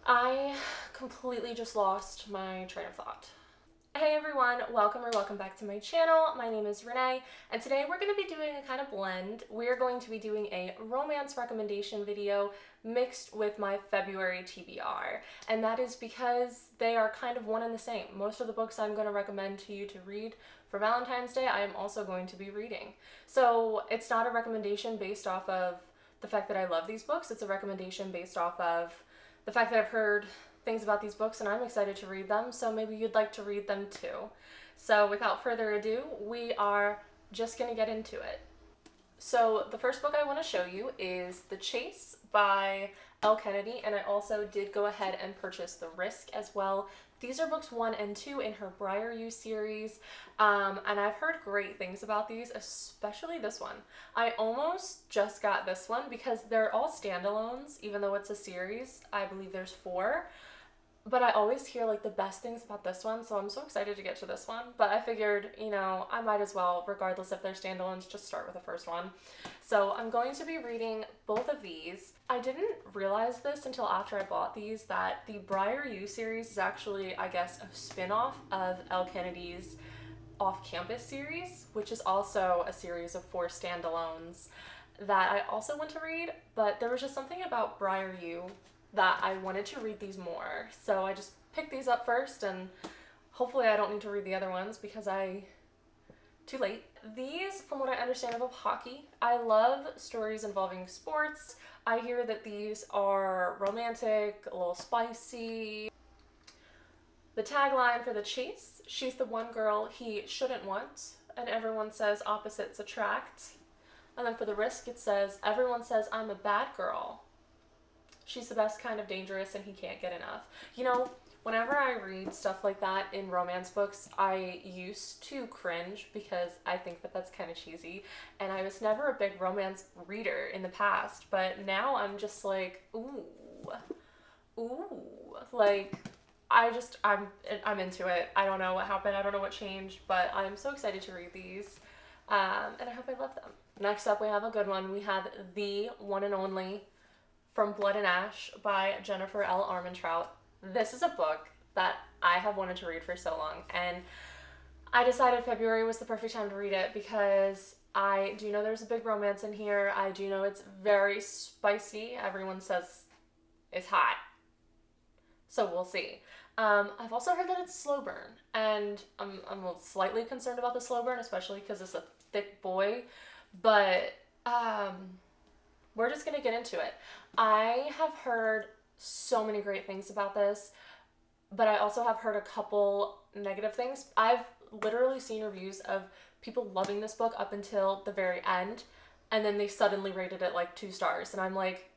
I completely just lost my train of thought. Hey everyone, welcome back to my channel. My name is Renee, and today we're going to be doing a kind of blend. We're going to be doing a romance recommendation video mixed with my February TBR, and that is because they are kind of one and the same. Most of the books I'm going to recommend to you to read for Valentine's Day, I am also going to be reading. So it's not a recommendation based off of the fact that I love these books, it's a recommendation based off of the fact that I've heard things about these books and I'm excited to read them, so maybe you'd like to read them too. So without further ado, we are just gonna get into it. So the first book I want to show you is The Chase by Elle Kennedy, and I also did go ahead and purchase The Risk as well. These are books 1 and 2 in her Briar You series, and I've heard great things about these, especially this one. I almost just got this one because they're all standalones, even though it's a series. I believe there's 4. But I always hear like the best things about this one, so I'm so excited to get to this one. But I figured, I might as well, regardless if they're standalones, just start with the first one. So I'm going to be reading both of these. I didn't realize this until after I bought these, that the Briar You series is actually, I guess, a spin-off of Elle Kennedy's Off-Campus series, which is also a series of 4 standalones that I also want to read, but there was just something about Briar You that I wanted to read these more. So I just picked these up first, and hopefully I don't need to read the other ones because too late. These, from what I understand of hockey, I love stories involving sports. I hear that these are romantic, a little spicy. The tagline for The Chase: she's the one girl he shouldn't want, and everyone says opposites attract. And then for The Risk, it says, everyone says I'm a bad girl. She's the best kind of dangerous and he can't get enough. Whenever I read stuff like that in romance books, I used to cringe because I think that that's kind of cheesy. And I was never a big romance reader in the past, but now I'm just like, ooh. Like, I'm into it. I don't know what happened. I don't know what changed, but I'm so excited to read these. And I hope I love them. Next up, we have a good one. We have The One and Only From Blood and Ash by Jennifer L. Armentrout. This is a book that I have wanted to read for so long, and I decided February was the perfect time to read it because I do know there's a big romance in here. I do know it's very spicy. Everyone says it's hot. So we'll see. I've also heard that it's slow burn, and I'm slightly concerned about the slow burn, especially because it's a thick boy, but we're just going to get into it. I have heard so many great things about this, but I also have heard a couple negative things. I've literally seen reviews of people loving this book up until the very end, and then they suddenly rated it like 2 stars, and I'm like,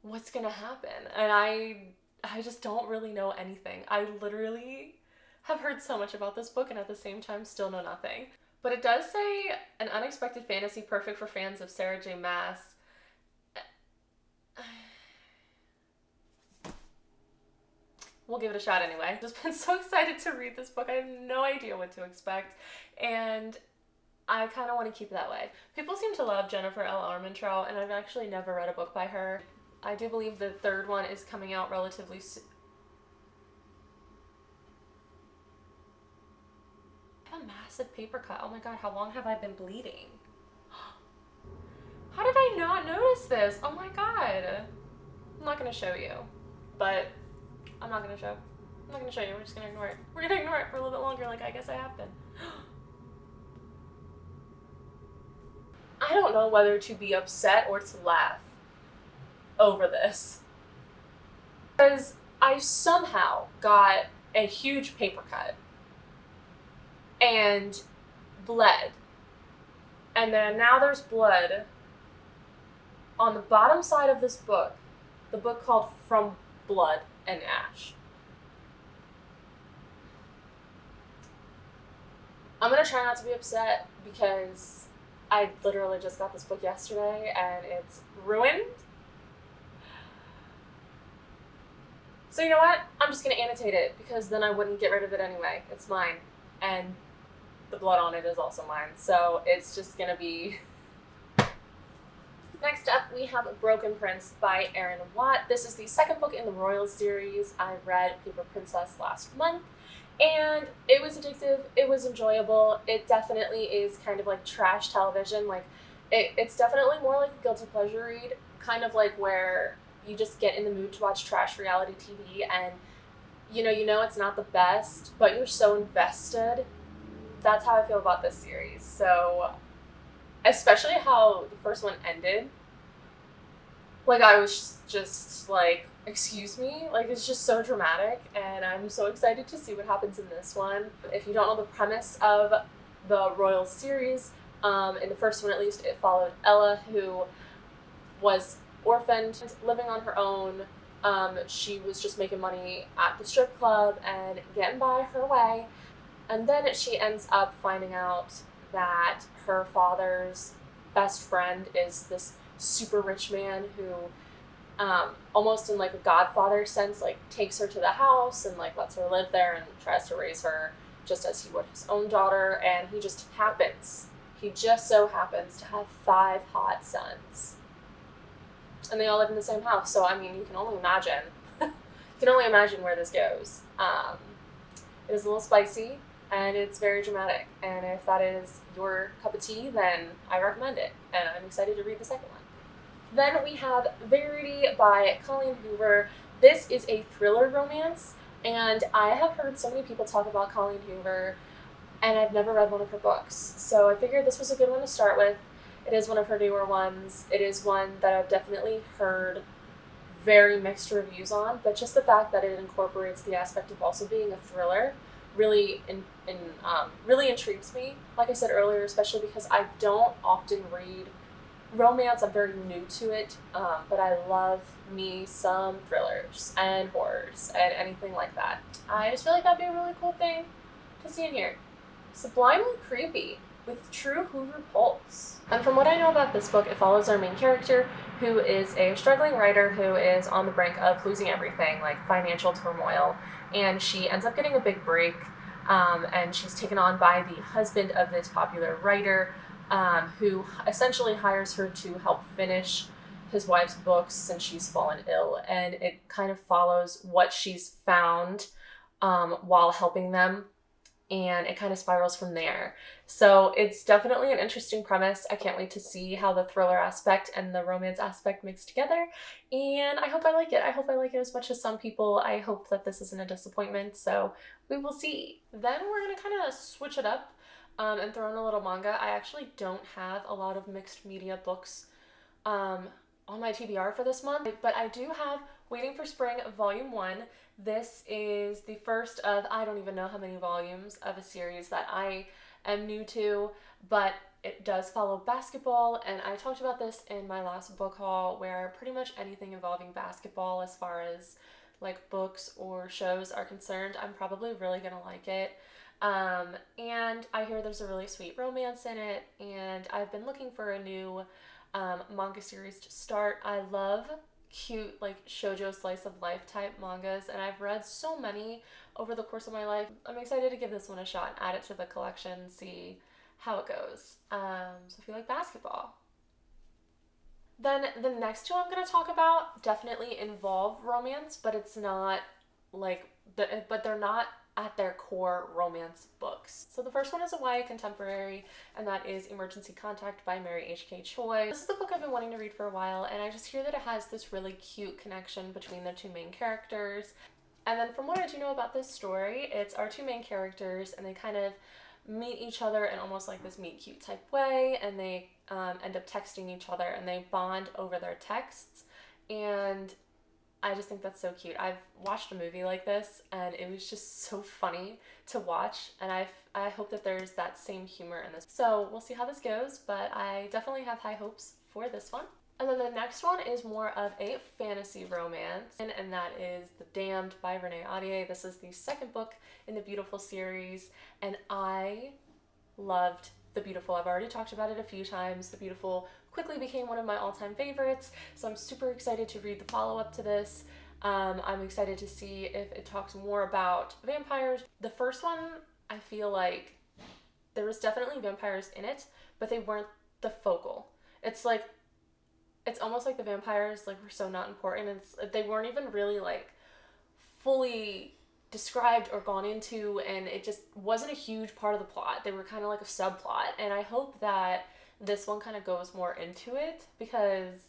what's going to happen? And I just don't really know anything. I literally have heard so much about this book and at the same time still know nothing. But it does say an unexpected fantasy perfect for fans of Sarah J. Maas. We'll give it a shot anyway. I've just been so excited to read this book. I have no idea what to expect, and I kind of want to keep it that way. People seem to love Jennifer L. Armentrout, and I've actually never read a book by her. I do believe the 3rd one is coming out relatively soon. A massive paper cut. Oh my god, how long have I been bleeding? How did I not notice this? Oh my god. I'm not gonna show you, but I'm not gonna show. I'm not gonna show you. We're just gonna ignore it. We're gonna ignore it for a little bit longer, like I guess I have been. I don't know whether to be upset or to laugh over this, because I somehow got a huge paper cut and bled, and then now there's blood on the bottom side of this book, the book called From Blood and Ash. I'm gonna try not to be upset because I literally just got this book yesterday and it's ruined. So you know what? I'm just gonna annotate it because then I wouldn't get rid of it anyway. It's mine. And the blood on it is also mine. So it's just gonna be Next up, we have Broken Prince by Erin Watt. This is the second book in the Royal series. I read Paper Princess last month, and it was addictive. It was enjoyable. It definitely is kind of like trash television. Like, it's definitely more like a guilty pleasure read, kind of like where you just get in the mood to watch trash reality TV, and you know it's not the best, but you're so invested. That's how I feel about this series. So, especially how the first one ended. Like, I was just like, excuse me? Like, it's just so dramatic, and I'm so excited to see what happens in this one. If you don't know the premise of the Royal series, in the first one at least, it followed Ella, who was orphaned, living on her own. She was just making money at the strip club and getting by her way. And then she ends up finding out that her father's best friend is this super rich man who, almost in like a godfather sense, like takes her to the house and like lets her live there and tries to raise her just as he would his own daughter. And he just so happens to have 5 hot sons. And they all live in the same house. So, I mean, you can only imagine. You can only imagine where this goes. It is a little spicy, and it's very dramatic. And if that is your cup of tea, then I recommend it. And I'm excited to read the second one. Then we have Verity by Colleen Hoover. This is a thriller romance, and I have heard so many people talk about Colleen Hoover, and I've never read one of her books. So I figured this was a good one to start with. It is one of her newer ones. It is one that I've definitely heard very mixed reviews on, but just the fact that it incorporates the aspect of also being a thriller really really intrigues me. Like I said earlier, especially because I don't often read romance. I'm very new to it, but I love me some thrillers and horrors and anything like that. I just feel like that'd be a really cool thing to see in here. Sublimely creepy with true Hoover pulse. And from what I know about this book, it follows our main character, who is a struggling writer who is on the brink of losing everything, like financial turmoil, and she ends up getting a big break, and she's taken on by the husband of this popular writer, who essentially hires her to help finish his wife's books since she's fallen ill. And it kind of follows what she's found while helping them, and it kind of spirals from there. So it's definitely an interesting premise. I can't wait to see how the thriller aspect and the romance aspect mix together, and I hope I like it. I hope I like it as much as some people. I hope that this isn't a disappointment, so we will see. Then we're going to kind of switch it up and throw in a little manga. I actually don't have a lot of mixed media books on my TBR for this month, but I do have Waiting for Spring Volume 1. This is the first of I don't even know how many volumes of a series that I am new to, but it does follow basketball, and I talked about this in my last book haul, where pretty much anything involving basketball as far as like books or shows are concerned, I'm probably really gonna like it. And I hear there's a really sweet romance in it, and I've been looking for a new manga series to start. I love cute, like, shoujo slice of life type mangas, and I've read so many over the course of my life. I'm excited to give this one a shot, add it to the collection, see how it goes. So if you like basketball. Then the next two I'm going to talk about definitely involve romance, but it's not like, but they're not at their core romance books. So the first one is a YA contemporary, and that is Emergency Contact by Mary H.K. Choi. This is the book I've been wanting to read for a while, and I just hear that it has this really cute connection between the two main characters. And then from what I do know about this story, it's our two main characters, and they kind of meet each other in almost like this meet cute type way, and they end up texting each other, and they bond over their texts, and I just think that's so cute. I've watched a movie like this, and it was just so funny to watch, and I hope that there's that same humor in this. So we'll see how this goes, but I definitely have high hopes for this one. And then the next one is more of a fantasy romance, and that is The Damned by Renee Audier. This is the second book in the Beautiful series, and I loved The Beautiful. I've already talked about it a few times. The Beautiful quickly became one of my all-time favorites, so I'm super excited to read the follow-up to this. I'm excited to see if it talks more about vampires. The first one, I feel like there was definitely vampires in it, but they weren't the focal. It's like it's almost like the vampires like were so not important. They weren't even really like fully described or gone into, and it just wasn't a huge part of the plot. They were kind of like a subplot, and I hope that this one kind of goes more into it because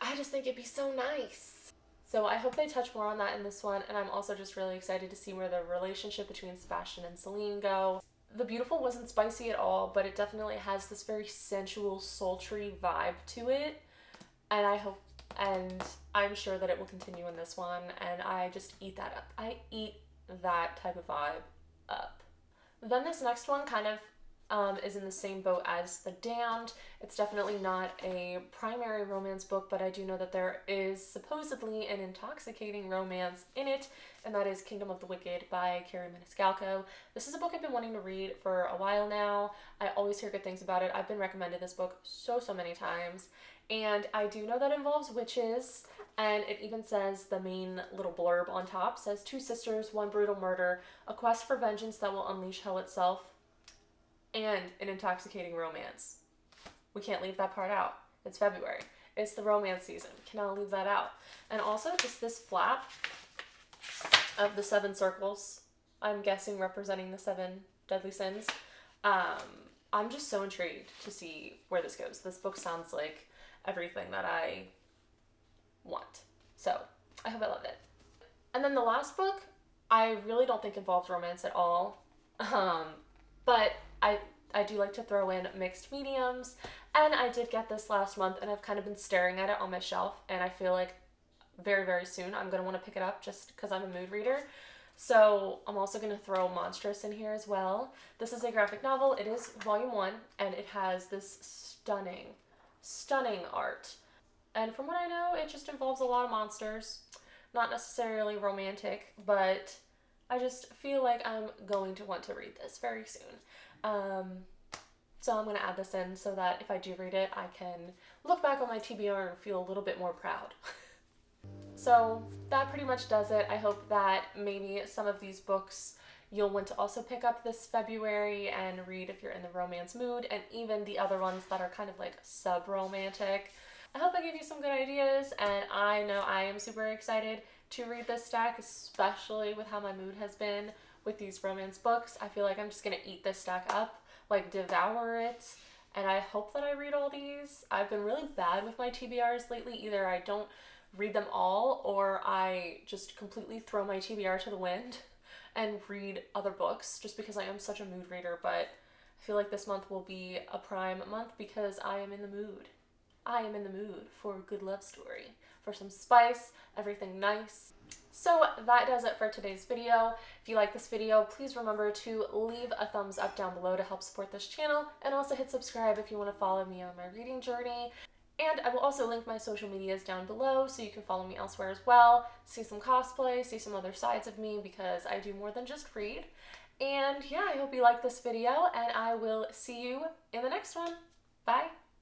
I just think it'd be so nice. So I hope they touch more on that in this one, and I'm also just really excited to see where the relationship between Sebastian and Celine go. The Beautiful wasn't spicy at all, but it definitely has this very sensual, sultry vibe to it, and I'm sure that it will continue in this one, and I just eat that up. I eat that type of vibe up. Then this next one kind of is in the same boat as The Damned. It's definitely not a primary romance book, but I do know that there is supposedly an intoxicating romance in it, and that is Kingdom of the Wicked by Carrie Maniscalco. This is a book I've been wanting to read for a while now. I always hear good things about it. I've been recommended this book so many times, and I do know that it involves witches, and it even says, the main little blurb on top says, 2 sisters, 1 brutal murder, a quest for vengeance that will unleash hell itself, and an intoxicating romance. We can't leave that part out. It's February. It's the romance season. Cannot leave that out. And also just this flap of the 7 circles, I'm guessing representing the 7 deadly sins. I'm just so intrigued to see where this goes. This book sounds like everything that I want. So I hope I love it. And then the last book, I really don't think involves romance at all. But I do like to throw in mixed mediums, and I did get this last month, and I've kind of been staring at it on my shelf, and I feel like very soon I'm going to want to pick it up just because I'm a mood reader. So I'm also going to throw Monstrous in here as well. This is a graphic novel. It is volume 1, and it has this stunning art. And from what I know, it just involves a lot of monsters. Not necessarily romantic, but I just feel like I'm going to want to read this very soon. So I'm going to add this in so that if I do read it, I can look back on my TBR and feel a little bit more proud. So that pretty much does it. I hope that maybe some of these books you'll want to also pick up this February and read if you're in the romance mood, and even the other ones that are kind of like sub-romantic. I hope I gave you some good ideas, and I know I am super excited to read this stack, especially with how my mood has been with these romance books. I feel like I'm just gonna eat this stack up, like devour it, and I hope that I read all these. I've been really bad with my TBRs lately. Either I don't read them all, or I just completely throw my TBR to the wind and read other books just because I am such a mood reader. But I feel like this month will be a prime month because I am in the mood. I am in the mood for a good love story, for some spice, everything nice. So that does it for today's video. If you like this video, please remember to leave a thumbs up down below to help support this channel, and also hit subscribe if you want to follow me on my reading journey. And I will also link my social medias down below so you can follow me elsewhere as well, see some cosplay, see some other sides of me, because I do more than just read. And yeah, I hope you like this video, and I will see you in the next one. Bye!